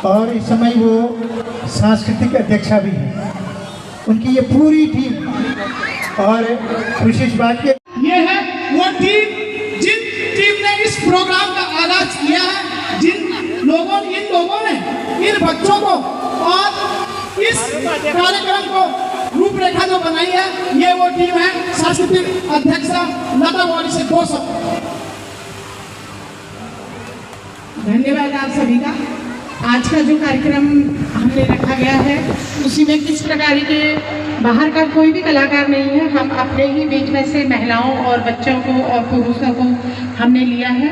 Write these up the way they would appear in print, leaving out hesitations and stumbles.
और इस समय वो सांस्कृतिक अध्यक्षा भी हैं। उनकी ये पूरी टीम और विशेष बात ये है वो टीम जिन टीम ने इस प्रोग्राम का आगाज किया है, इन लोगों ने इन बच्चों को और इस कार्यक्रम को रूपरेखा जो बनाई है, ये वो टीम है। सांस्कृतिक अध्यक्षा लता वाली से 2 शब्द। धन्यवाद आप सभी का। आज का जो कार्यक्रम हमने रखा गया है उसी में किस प्रकार के बाहर का कोई भी कलाकार नहीं है, हम अपने ही बीच में से महिलाओं और बच्चों को और पुरुषों को हमने लिया है।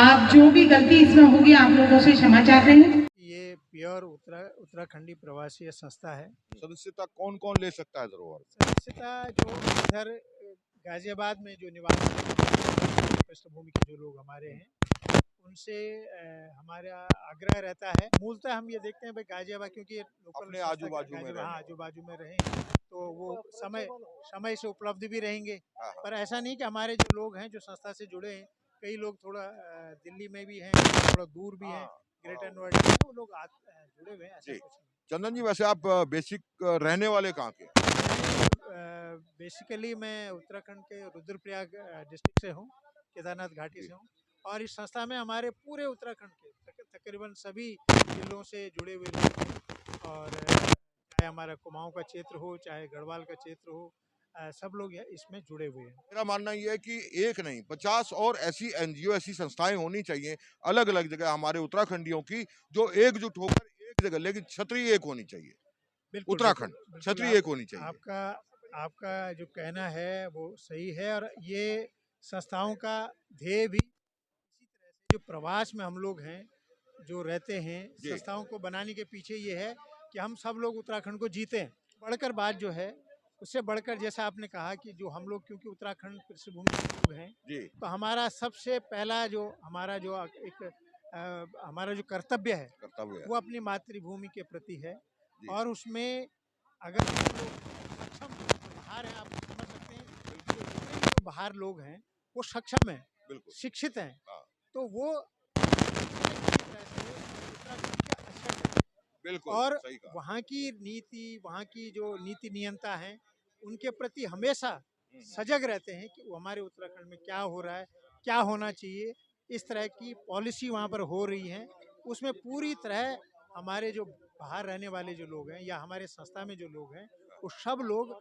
आप जो भी गलती इसमें होगी आप लोगों से क्षमा चाहते हैं। ये प्योर उत्तराखंडी प्रवासी संस्था है। सदस्यता कौन कौन ले सकता है धरोहर? सदस्यता जो इधर गाजियाबाद में जो निवास पृष्ठभूमि के जो लोग हमारे हैं उनसे हमारा आग्रह रहता है। मूलतः हम ये देखते हैं भाई गाजियाबाद क्योंकि अपने आजू बाजू में रहें तो वो समय से उपलब्ध भी रहेंगे। पर ऐसा नहीं कि हमारे जो लोग हैं जो संस्था से जुड़े हैं, कई लोग थोड़ा दिल्ली में भी हैं, थोड़ा दूर भी हैं, ग्रेटर नोएडा में, वो लोग जुड़े हुए हैं। ऐसा कुछ नहीं। चंदन जी, वैसे आप बेसिक रहने वाले कहाँ के? बेसिकली मैं उत्तराखंड के रुद्रप्रयाग डिस्ट्रिक्ट से हूँ, केदारनाथ घाटी से हूँ। और इस संस्था में हमारे पूरे उत्तराखंड के तकरीबन सभी जिलों से जुड़े हुए लोग हैं। और चाहे हमारा कुमाऊं का क्षेत्र हो, चाहे गढ़वाल का क्षेत्र हो, सब लोग इसमें जुड़े हुए हैं। मेरा मानना ये है कि एक नहीं 50 और ऐसी एनजीओ, ऐसी संस्थाएं होनी चाहिए अलग अलग जगह हमारे उत्तराखंडियों की, जो एकजुट होकर एक जगह, लेकिन छतरी एक होनी चाहिए। उत्तराखंड छतरी एक होनी चाहिए। आपका जो कहना है वो सही है। और ये संस्थाओं का ध्येय भी इसी तरह से, जो प्रवास में हम लोग हैं जो रहते हैं, संस्थाओं को बनाने के पीछे ये है कि हम सब लोग उत्तराखंड को जीतें। बढ़कर बात जो है उससे बढ़कर, जैसा आपने कहा कि जो हम लोग क्योंकि उत्तराखंड पृष्ठभूमि के लोग हैं, तो हमारा सबसे पहला जो हमारा जो कर्तव्य है वो अपनी मातृभूमि के प्रति है। और उसमें अगर हम लोग सक्षम बाहर हैं, आप समझ सकते हैं जो बाहर लोग हैं वो सक्षम हैं, शिक्षित हैं, तो वो और वहाँ की नीति, वहाँ की जो नीति नियंता है उनके प्रति हमेशा सजग रहते हैं कि वो हमारे उत्तराखंड में क्या हो रहा है, क्या होना चाहिए। इस तरह की पॉलिसी वहाँ पर हो रही है, उसमें पूरी तरह हमारे जो बाहर रहने वाले जो लोग हैं या हमारे संस्था में जो लोग हैं वो सब लोग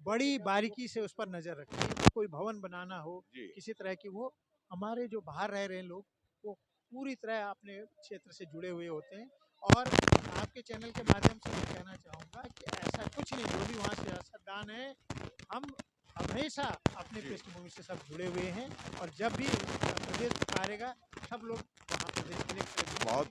बड़ी बारीकी से उस पर नज़र रखते हैं। कोई भवन बनाना हो, किसी तरह की, वो हमारे जो बाहर रह रहे लोग वो पूरी तरह अपने क्षेत्र से जुड़े हुए होते हैं। और आपके चैनल के माध्यम से मैं कहना चाहूँगा कि ऐसा कुछ नहीं, जो भी वहाँ सियासतदान है, हम हमेशा अपने पृष्ठभूमि से सब जुड़े हुए हैं। और जब भी प्रदेश पुकारेगा सब लोग वहाँ प्रदेश के लिए बहुत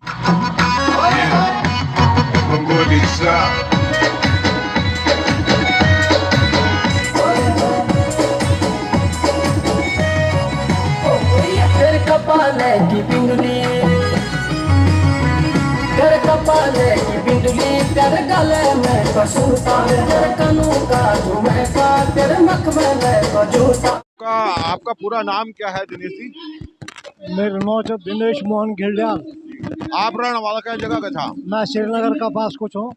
कपाले की पिंडली कर कपाले की पिंडली कर गले में कसूता कर कनू का झूमे का तेरे मखमल में कजूता। आपका पूरा नाम क्या है दिनेश जी? मेरा नाम दिनेश मोहन घिल्डियाल। आप रहने वाला क्या जगह का था? मैं श्रीनगर का पास कुछ हूँ,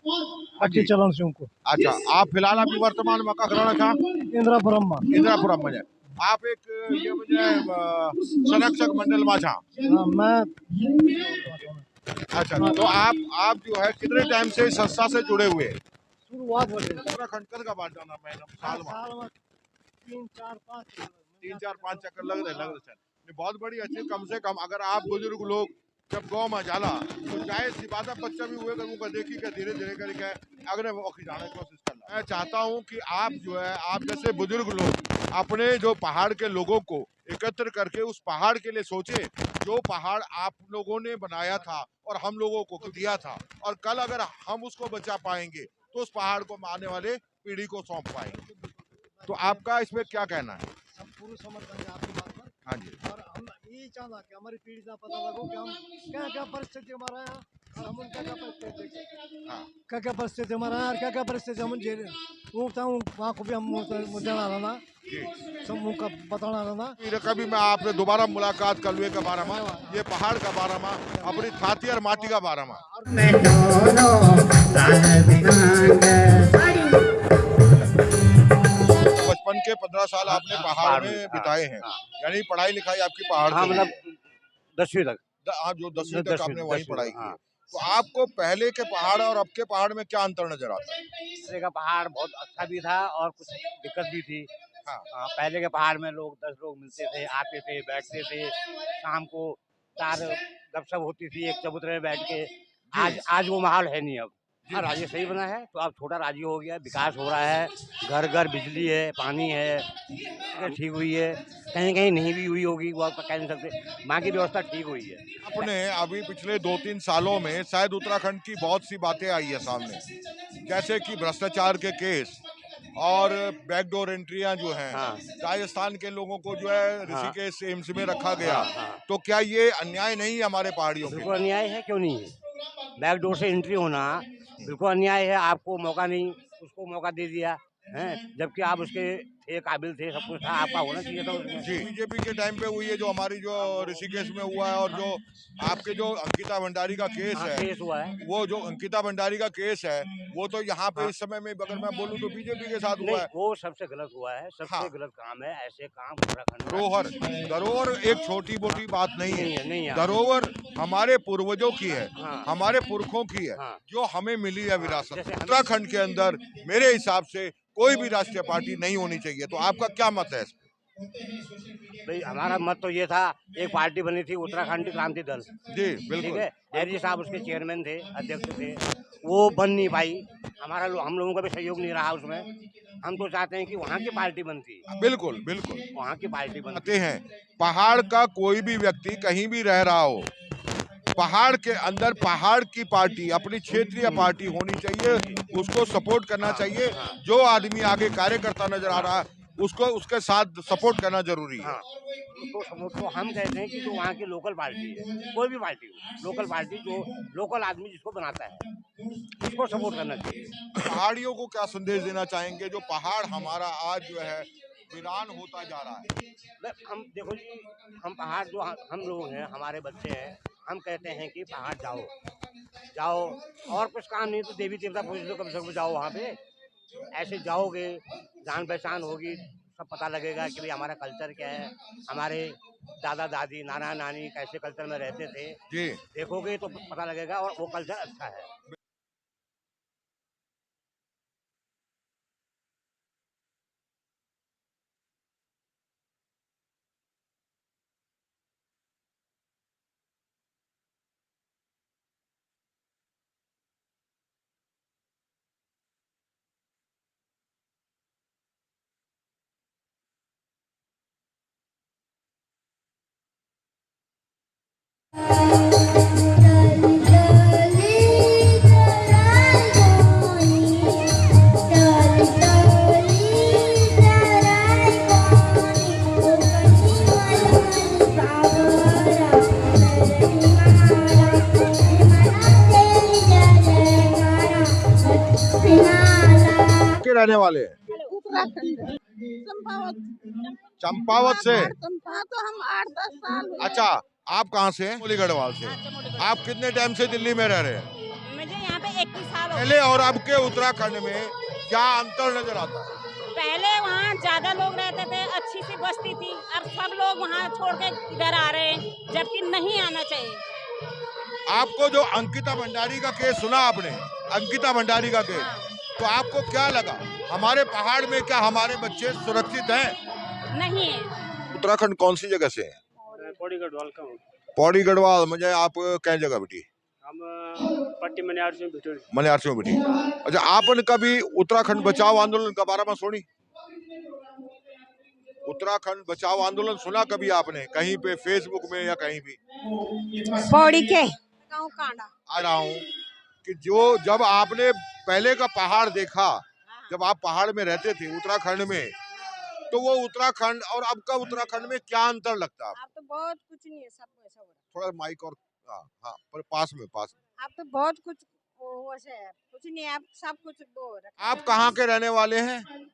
अट्टी चलन से उनको। अच्छा, आप फिलहाल अभी वर्तमान में कहाँ रहना था? इंदिरापुरम में। आप एक ये मुझे संरक्षक मंडल में था? मैं अच्छा, तो आप जो है कितने टाइम से संस्था से जुड़े हुए? शुरुआत उत्तराखंड का बात जाना साल में 3-4-5 चक्कर लग रहे। बहुत बड़ी अच्छी, कम से कम अगर आप बुजुर्ग लोग जब गाँव में जाला तो चाहे सी बात बच्चा भी हुए उनका देखी के धीरे धीरे करके अगले वक्त जाने की कोशिश करना। मैं चाहता हूँ कि आप जो है, आप जैसे बुजुर्ग लोग अपने जो पहाड़ के लोगों को एकत्र करके उस पहाड़ के लिए सोचे, जो पहाड़ आप लोगों ने बनाया था और हम लोगों को दिया था, और कल अगर हम उसको बचा पाएंगे तो उस पहाड़ को आने वाले पीढ़ी को सौंप पाएंगे। तो आपका इसमें क्या कहना है? हम पूरी समर्थन है आपकी बात पर। हाँ जी। और हम यही चाहना कि हमारी पीढ़ी का पता लगो कि हम क्या क्या परिस्थिति हमारा यहाँ क्या परिस्थिति हमारा यार, क्या परिस्थिति हम जेल उठता हूँ वहाँ को भी हम जाना रहना सब उनका बताना रहना। फिर कभी मैं आपने दोबारा मुलाकात कलवे का बारामा, ये पहाड़ का बारामा, अपनी छाती और माटी का बारामा। बचपन के 15 साल आपने पहाड़ में बिताए हैं, यानी पढ़ाई लिखाई आपकी पहाड़ से मतलब 10वीं तक। हाँ, जो 10वीं तक आपने वहीं पढ़ाई की है। तो आपको पहले के पहाड़ और अब के पहाड़ में क्या अंतर नजर आता है? पहले का पहाड़ बहुत अच्छा भी था और कुछ दिक्कत भी थी। हाँ। पहले के पहाड़ में लोग 10 लोग मिलते थे, आते थे, बैठते थे, शाम को 4 गपशप होती थी एक चबूतरे में बैठ के। आज वो माहौल है नहीं अब। हाँ, राज्य सही बना है तो अब छोटा राज्य हो गया, विकास हो रहा है, घर घर बिजली है, पानी है, ठीक हुई है। कहीं कहीं नहीं भी हुई होगी, वो आप कह नहीं सकते, बाकी व्यवस्था ठीक हुई है। आपने अभी पिछले 2-3 सालों में शायद उत्तराखंड की बहुत सी बातें आई है सामने, जैसे कि भ्रष्टाचार के केस और बैकडोर एंट्रियां जो हैं, राजस्थान के लोगों को जो है ऋषिकेश एम्स में रखा गया। तो क्या ये अन्याय नहीं है हमारे पहाड़ियों के? बिल्कुल अन्याय है, क्यों नहीं है। बैकडोर से एंट्री होना बिल्कुल अन्याय है। आपको मौका नहीं, उसको मौका दे दिया है, जबकि आप उसके थे, काबिल थे, सब कुछ था, आपका होना चाहिए था उसमें। जी, बीजेपी के टाइम पे हुई है जो हमारी जो ऋषिकेश में हुआ है, और जो आपके जो अंकिता भंडारी का केस है, केस हुआ है, वो जो अंकिता भंडारी का केस है, वो तो यहाँ पे इस समय में अगर मैं बोलूँ तो बीजेपी के साथ हुआ है। वो सबसे गलत हुआ है, सबसे गलत काम है। ऐसे काम उत्तराखंड धरोहर एक छोटी मोटी बात नहीं है, नहीं है। धरोहर हमारे पूर्वजों की है, हमारे पुरखों की है, जो हमें मिली है विरासत। उत्तराखंड के अंदर मेरे हिसाब से कोई भी राष्ट्रीय पार्टी नहीं होनी चाहिए। तो आपका क्या मत है? भाई हमारा मत तो ये था, एक पार्टी बनी थी उत्तराखंड क्रांति दल। जी बिल्कुल। ठीक है, हैरी साहब उसके चेयरमैन थे, अध्यक्ष थे, वो बन नहीं पाई। हम लोगों का भी सहयोग नहीं रहा उसमें। हम तो चाहते हैं कि वहाँ की पार्टी बनती। बिल्कुल बिल्कुल, वहाँ की पार्टी बनते हैं। पहाड़ का कोई भी व्यक्ति कहीं भी रह रहा हो, पहाड़ के अंदर पहाड़ की पार्टी, अपनी क्षेत्रीय पार्टी होनी चाहिए, उसको सपोर्ट करना चाहिए। जो आदमी आगे कार्यकर्ता नजर आ रहा है उसको उसके साथ सपोर्ट करना जरूरी है। उसको सपोर्ट को हम कहते हैं कि जो वहाँ की लोकल पार्टी है, कोई भी पार्टी हो, लोकल पार्टी जो लोकल आदमी जिसको बनाता है, उसको सपोर्ट करना चाहिए। पहाड़ियों को क्या संदेश देना चाहेंगे, जो पहाड़ हमारा आज जो है वीरान होता जा रहा है? हम देखो जी, हम पहाड़ जो हम लोग हैं, हमारे बच्चे हैं, हम कहते हैं कि पहाड़ जाओ, और कुछ काम नहीं तो देवी देवता पूछ लो, कम से कम जाओ वहाँ पे। ऐसे जाओगे, जान पहचान होगी, सब पता लगेगा कि भाई हमारा कल्चर क्या है, हमारे दादा दादी नाना नानी कैसे कल्चर में रहते थे। जी देखोगे तो पता लगेगा, और वो कल्चर अच्छा है। रहने वाले हैं चंपावत से। तो हम 8-10 साल। अच्छा, आप कहाँ से हैं? चमोली गढ़वाल से। आप कितने टाइम से दिल्ली में रह रहे हैं? मुझे यहाँ पे 21 साल हो गए। पहले और अब के उत्तराखंड में क्या अंतर नजर आता है? पहले वहाँ ज्यादा लोग रहते थे, अच्छी सी बस्ती थी। अब सब लोग वहाँ छोड़ के इधर आ रहे हैं, जबकि नहीं आना चाहिए। आपको जो अंकिता भंडारी का केस सुना आपने, अंकिता भंडारी का केस, तो आपको क्या लगा? हमारे पहाड़ में क्या हमारे बच्चे सुरक्षित हैं? नहीं है। उत्तराखंड कौन सी जगह से हैं? पौड़ी गढ़वाल का हूँ। पौड़ी गढ़वाल, मुझे आप क्या जगह बेटी? हम पट्टी मनियार से बैठे। मनियार से बेटी। अच्छा, आपने कभी उत्तराखंड बचाओ आंदोलन के बारे में सुनी? उत्तराखंड बचाओ आंदोलन सुना कभी आपने कहीं पे, फेसबुक में या कहीं भी? पौड़ी के गाँव कांडा आ रहा हूँ कि जो जब आपने पहले का पहाड़ देखा, जब आप पहाड़ में रहते थे उत्तराखंड में, तो वो उत्तराखंड और अब का उत्तराखंड में क्या अंतर लगता है? अब तो बहुत कुछ नहीं है, सब ऐसा हो रहा है। थोड़ा माइक और हाँ, पर पास में अब तो बहुत कुछ वो से है, कुछ नहीं, अब सब कुछ वो रखा आप कहाँ के रहने वाले हैं? है।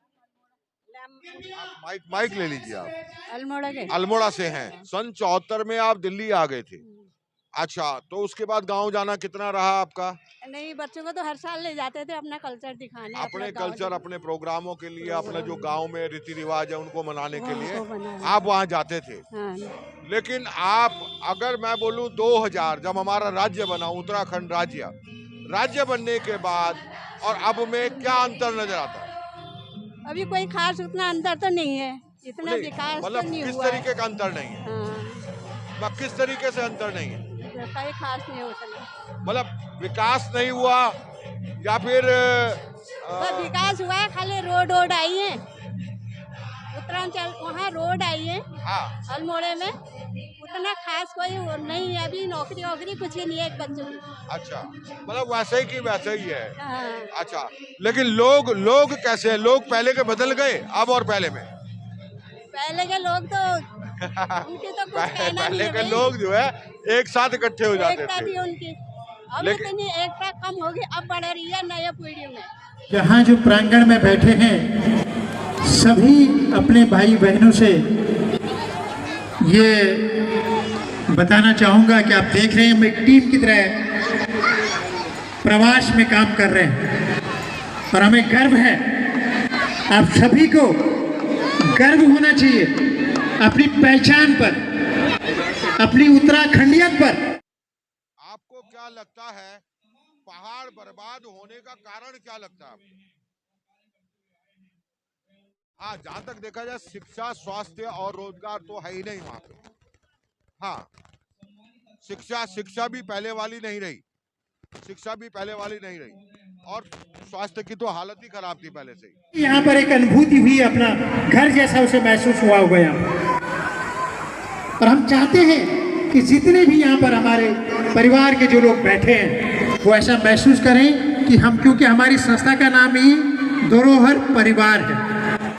आप माइक ले लीजिए। आप अल्मोड़ा के। अल्मोड़ा से हैं। सन 74 में आप दिल्ली आ गए थे। अच्छा, तो उसके बाद गांव जाना कितना रहा आपका? नहीं, बच्चों को तो हर साल ले जाते थे अपना कल्चर दिखाने, अपने गाँव कल्चर, अपने प्रोग्रामों के लिए, अपने जो गांव में रीति रिवाज है उनको मनाने के लिए उनको मनाने। आप वहां जाते थे। हाँ। लेकिन आप, अगर मैं बोलूं 2000 जब हमारा राज्य बना, उत्तराखंड राज्य बनने के बाद और अब में क्या अंतर नजर आता है? अभी कोई खास उतना अंतर तो नहीं है, इतना विकास तो नहीं किस हुआ तरीके का अंतर नहीं है? हाँ, किस तरीके से अंतर नहीं है? कोई खास नहीं होता। मतलब विकास नहीं हुआ या फिर तो विकास हुआ है, खाली रोड आई है उत्तरांचल, वहाँ रोड आई है। हाँ। अल्मोड़े में उतना खास कोई वो नहीं है, अभी नौकरी वोकरी कुछ ही नहीं है एक बच्चों की। अच्छा, मतलब वैसे ही की वैसे ही है। हाँ। अच्छा, लेकिन लोग कैसे हैं? लोग पहले के बदल गए अब और पहले में? पहले के लोग तो उनके तो कुछ कहना नहीं पहले है के भाई। लोग जो है एक साथ इकट्ठे हो जाते एकता थी थे। उनकी, अब लेकिन- इतनी एकता कम होगी, अब बढ़ रही है नए पीढ़ी में। यहाँ जो प्रांगण में बैठे हैं सभी अपने भाई बहनों से ये बताना चाहूँगा कि आप देख रहे हैं हम एक टीम की तरह प्रवास में काम कर रहे हैं और हमें गर्व है। आप सभी को गर्व होना चाहिए अपनी पहचान पर, अपनी उत्तराखंडियत पर। आपको क्या लगता है पहाड़ बर्बाद होने का कारण क्या लगता है आपको? हाँ, जहां तक देखा जाए शिक्षा, स्वास्थ्य और रोजगार तो है ही नहीं वहां पे। हाँ, शिक्षा भी पहले वाली नहीं रही, और स्वास्थ्य की तो हालत ही खराब थी पहले से ही। यहाँ पर एक अनुभूति हुई, अपना घर जैसा उसे महसूस हुआ होगा यहाँ और हम चाहते हैं कि जितने भी यहाँ पर हमारे परिवार के जो लोग बैठे हैं वो ऐसा महसूस करें कि हम, क्योंकि हमारी संस्था का नाम ही धरोहर परिवार है,